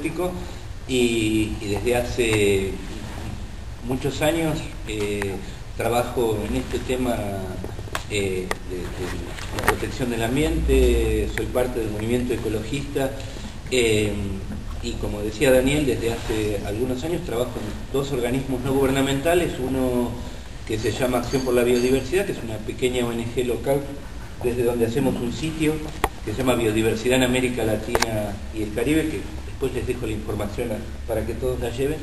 y desde hace muchos años trabajo en este tema de la protección del ambiente. Soy parte del movimiento ecologista y, como decía Daniel, desde hace algunos años trabajo en dos organismos no gubernamentales, uno que se llama Acción por la Biodiversidad, que es una pequeña ONG local desde donde hacemos un sitio que se llama Biodiversidad en América Latina y el Caribe, que después les dejo la información para que todos la lleven,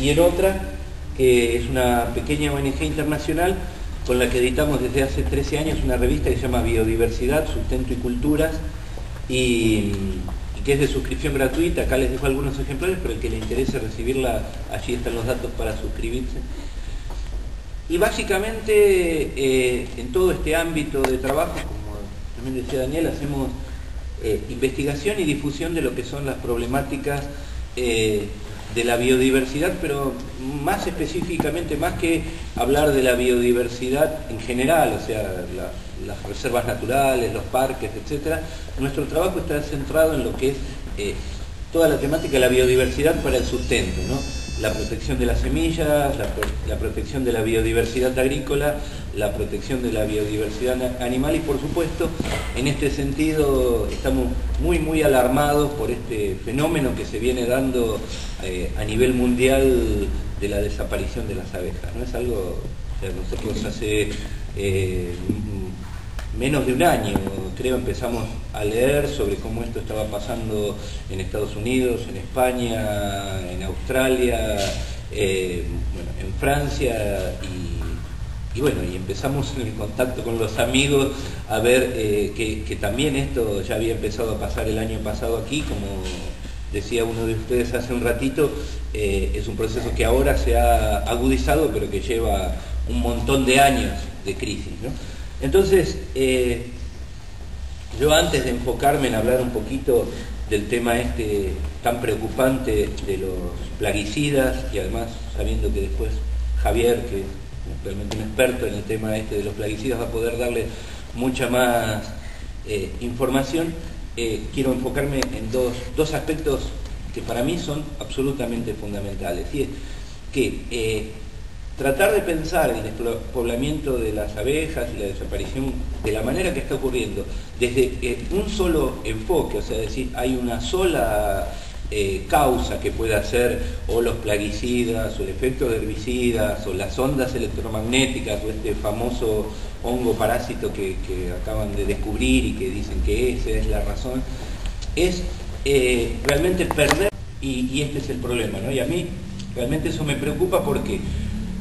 y en otra que es una pequeña ONG internacional con la que editamos desde hace 13 años una revista que se llama Biodiversidad, Sustento y Culturas, y que es de suscripción gratuita. Acá les dejo algunos ejemplares, pero el que le interese recibirla, allí están los datos para suscribirse. Y básicamente en todo este ámbito de trabajo, como también decía Daniel, hacemos investigación y difusión de lo que son las problemáticas de la biodiversidad, pero más específicamente, más que hablar de la biodiversidad en general, o sea, las reservas naturales, los parques, etcétera, nuestro trabajo está centrado en lo que es toda la temática de la biodiversidad para el sustento, ¿no? La protección de las semillas, la protección de la biodiversidad agrícola, la protección de la biodiversidad animal, y por supuesto, en este sentido estamos muy alarmados por este fenómeno que se viene dando a nivel mundial de la desaparición de las abejas, ¿no? Es algo, o sea, nosotros hace menos de un año, creo, empezamos a leer sobre cómo esto estaba pasando en Estados Unidos, en España, en Australia, bueno, en Francia, y bueno, y empezamos en el contacto con los amigos a ver que también esto ya había empezado a pasar el año pasado aquí, como decía uno de ustedes hace un ratito. Es un proceso que ahora se ha agudizado, pero que lleva un montón de años de crisis, ¿no? Entonces, yo, antes de enfocarme en hablar un poquito del tema este tan preocupante de los plaguicidas, y además sabiendo que después Javier, que es realmente un experto en el tema este de los plaguicidas, va a poder darle mucha más información, quiero enfocarme en dos aspectos que para mí son absolutamente fundamentales, y es que tratar de pensar el despoblamiento de las abejas y la desaparición de la manera que está ocurriendo desde un solo enfoque, o sea, decir, hay una sola causa que pueda ser o los plaguicidas, o el efecto de herbicidas, o las ondas electromagnéticas, o este famoso hongo parásito que acaban de descubrir y que dicen que esa es la razón, es realmente perder, y este es el problema, ¿no? Y a mí realmente eso me preocupa, porque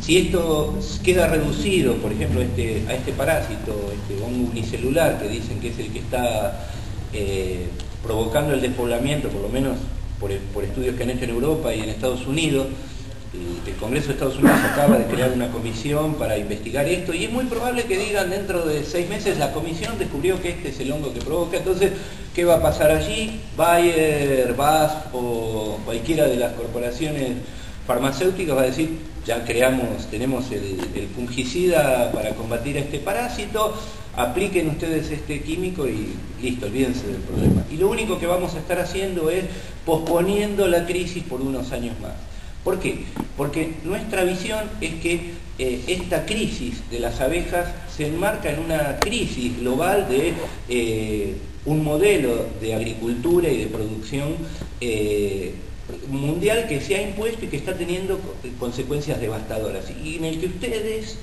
si esto queda reducido, por ejemplo, a este parásito, este hongo unicelular, que dicen que es el que está provocando el despoblamiento, por lo menos por estudios que han hecho en Europa y en Estados Unidos, el Congreso de Estados Unidos acaba de crear una comisión para investigar esto, y es muy probable que digan dentro de 6 meses la comisión descubrió que este es el hongo que provoca. Entonces, ¿qué va a pasar allí? Bayer, BASF o cualquiera de las corporaciones farmacéuticas va a decir: ya tenemos el fungicida para combatir a este parásito, apliquen ustedes este químico y listo, olvídense del problema. Y lo único que vamos a estar haciendo es posponiendo la crisis por unos años más. ¿Por qué? Porque nuestra visión es que esta crisis de las abejas se enmarca en una crisis global de un modelo de agricultura y de producción mundial que se ha impuesto y que está teniendo consecuencias devastadoras, y en el que ustedes,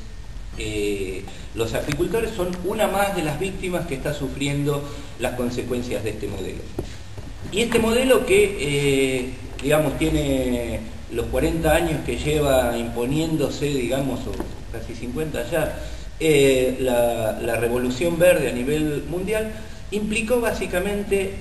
los apicultores, son una más de las víctimas que está sufriendo las consecuencias de este modelo. Y este modelo que, digamos, tiene los 40 años que lleva imponiéndose, digamos, o casi 50 ya, la revolución verde a nivel mundial, implicó básicamente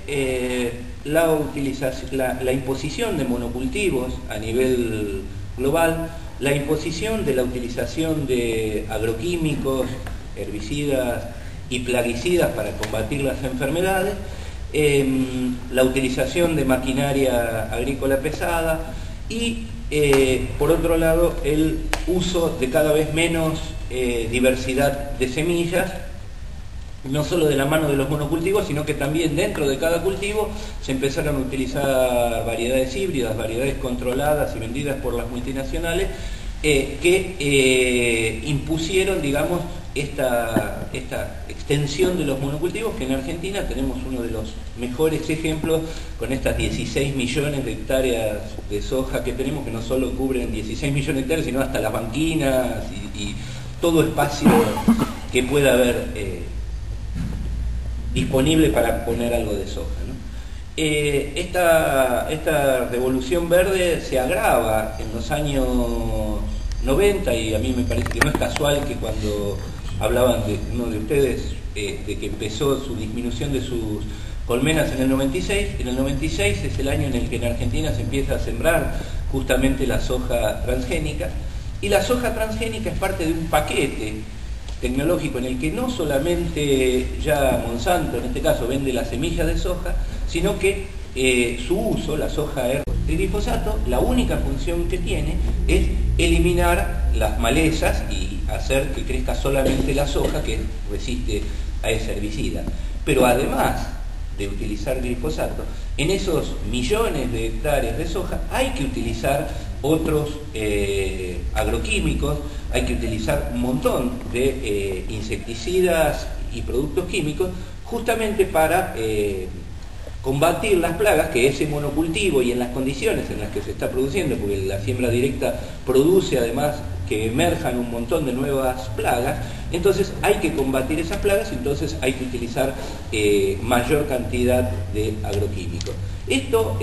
la imposición de monocultivos a nivel global, la imposición de la utilización de agroquímicos, herbicidas y plaguicidas para combatir las enfermedades, la utilización de maquinaria agrícola pesada y, por otro lado, el uso de cada vez menos diversidad de semillas, no solo de la mano de los monocultivos, sino que también dentro de cada cultivo se empezaron a utilizar variedades híbridas, variedades controladas y vendidas por las multinacionales, que impusieron, digamos, esta extensión de los monocultivos, que en Argentina tenemos uno de los mejores ejemplos con estas 16 millones de hectáreas de soja que tenemos, que no solo cubren 16 millones de hectáreas, sino hasta las banquinas y todo espacio que pueda haber disponible para poner algo de soja, ¿no? Esta revolución verde se agrava en los años 90, y a mí me parece que no es casual que cuando hablaban de uno de ustedes de que empezó su disminución de sus colmenas en el 96 es el año en el que en Argentina se empieza a sembrar justamente la soja transgénica, y la soja transgénica es parte de un paquete tecnológico en el que no solamente ya Monsanto en este caso vende las semillas de soja, sino que su uso, la soja el glifosato, la única función que tiene es eliminar las malezas y hacer que crezca solamente la soja que resiste a ese herbicida. Pero además de utilizar glifosato, en esos millones de hectáreas de soja hay que utilizar otros agroquímicos, hay que utilizar un montón de insecticidas y productos químicos justamente para combatir las plagas que ese monocultivo y en las condiciones en las que se está produciendo, porque la siembra directa produce además que emerjan un montón de nuevas plagas, entonces hay que combatir esas plagas, entonces hay que utilizar mayor cantidad de agroquímicos. Esto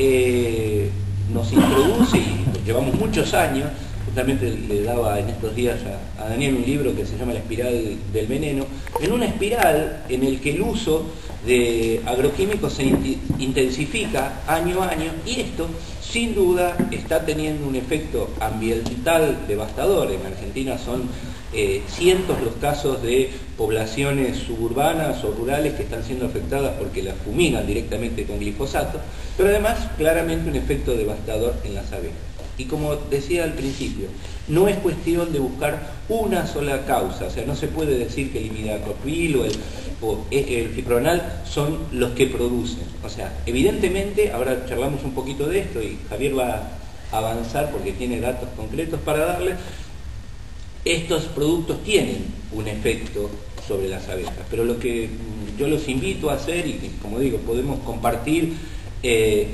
nos introduce, y llevamos muchos años, justamente le daba en estos días a Daniel un libro que se llama La espiral del veneno, en una espiral en el que el uso de agroquímicos se intensifica año a año, y esto sin duda está teniendo un efecto ambiental devastador. En Argentina son cientos los casos de poblaciones suburbanas o rurales que están siendo afectadas porque las fumigan directamente con glifosato, pero además claramente un efecto devastador en las abejas. Y como decía al principio, no es cuestión de buscar una sola causa, o sea, no se puede decir que el imidacloprid o el fipronal son los que producen. O sea, evidentemente, ahora charlamos un poquito de esto y Javier va a avanzar porque tiene datos concretos para darle. Estos productos tienen un efecto sobre las abejas, pero lo que yo los invito a hacer, y que, como digo, podemos compartir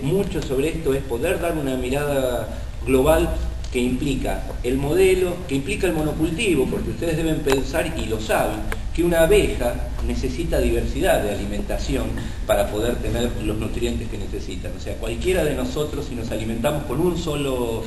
mucho sobre esto, es poder dar una mirada global que implica el modelo, que implica el monocultivo, porque ustedes deben pensar, y lo saben, que una abeja necesita diversidad de alimentación para poder tener los nutrientes que necesitan. O sea, cualquiera de nosotros, si nos alimentamos con un solo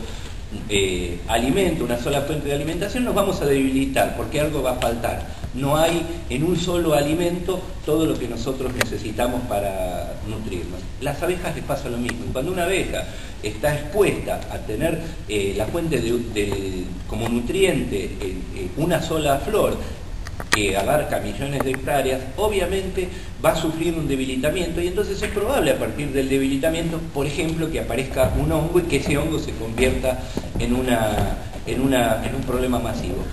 alimento, una sola fuente de alimentación, nos vamos a debilitar porque algo va a faltar. No hay en un solo alimento todo lo que nosotros necesitamos para nutrirnos. Las abejas les pasa lo mismo. Cuando una abeja está expuesta a tener la fuente como nutriente una sola flor que abarca millones de hectáreas, obviamente va a sufrir un debilitamiento, y entonces es probable a partir del debilitamiento, por ejemplo, que aparezca un hongo y que ese hongo se convierta en un problema masivo.